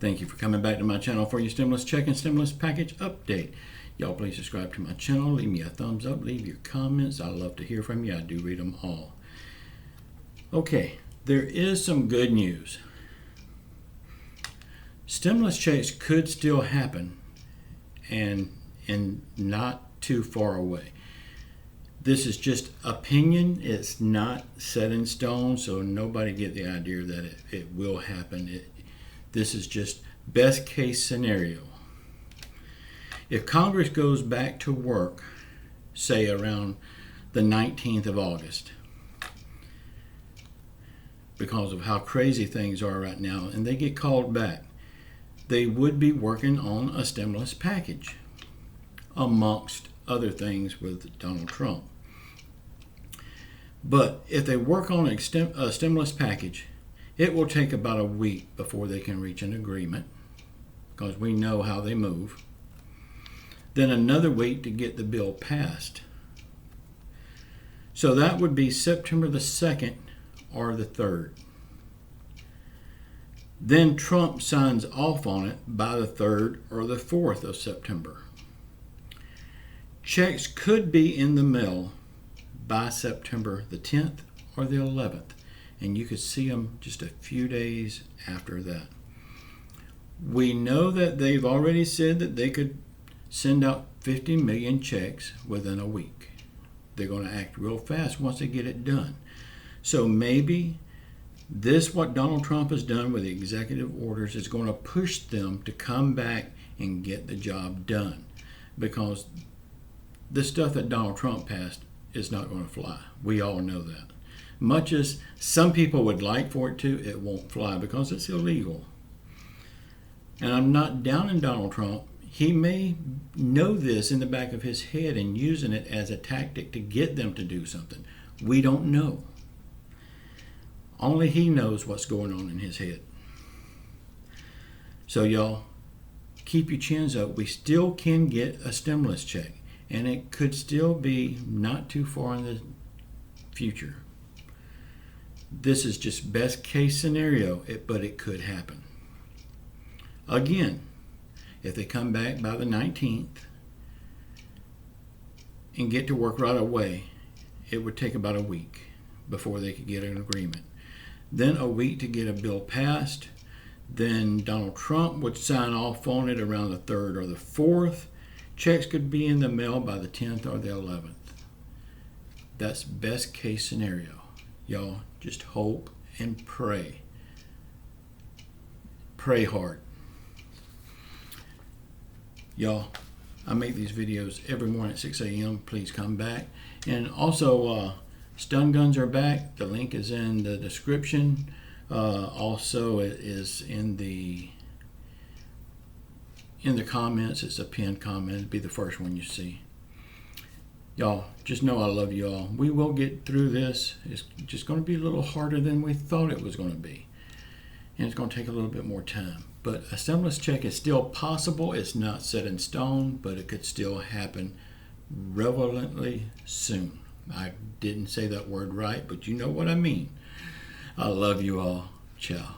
Thank you for coming back to my channel for your stimulus check and stimulus package update. Y'all please subscribe to my channel, leave me a thumbs up, leave your comments. I love to hear from you. I do read them all. Okay, there is some good news. Stimulus checks could still happen and not too far away. This is just opinion. It's not set in stone, so nobody get the idea that it will happen. This is just best case scenario. If Congress goes back to work, say around the 19th of August, because of how crazy things are right now, and they get called back, they would be working on a stimulus package, amongst other things with Donald Trump. But if they work on a stimulus package, it will take about a week before they can reach an agreement, because we know how they move. Then another week to get the bill passed. So that would be September the 2nd or the 3rd. Then Trump signs off on it by the 3rd or the 4th of September. Checks could be in the mail by September the 10th or the 11th, and you could see them just a few days after that. We know that they've already said that they could send out 50 million checks within a week. They're going to act real fast once they get it done. So maybe what Donald Trump has done with the executive orders is going to push them to come back and get the job done, because the stuff that Donald Trump passed is not going to fly. We all know that. Much as some people would like for it to, it won't fly because it's illegal. And I'm not down in Donald Trump. He may know this in the back of his head and using it as a tactic to get them to do something. We don't know. Only he knows what's going on in his head. So y'all, keep your chins up. We still can get a stimulus check, and it could still be not too far in the future. This is just best case scenario, but it could happen. Again, if they come back by the 19th and get to work right away, it would take about a week before they could get an agreement. Then a week to get a bill passed. Then Donald Trump would sign off on it around the 3rd or the 4th. Checks could be in the mail by the 10th or the 11th. That's best case scenario. Y'all just hope and pray. Pray hard. Y'all, I make these videos every morning at 6 a.m. Please come back. And also, stun guns are back. The link is in the description. Also, it is in the comments. It's a pinned comment. It'll be the first one you see. Y'all, just know I love you all. We will get through this. It's just going to be a little harder than we thought it was going to be. And it's going to take a little bit more time. But a stimulus check is still possible. It's not set in stone, but it could still happen relevantly soon. I didn't say that word right, but you know what I mean. I love you all. Ciao.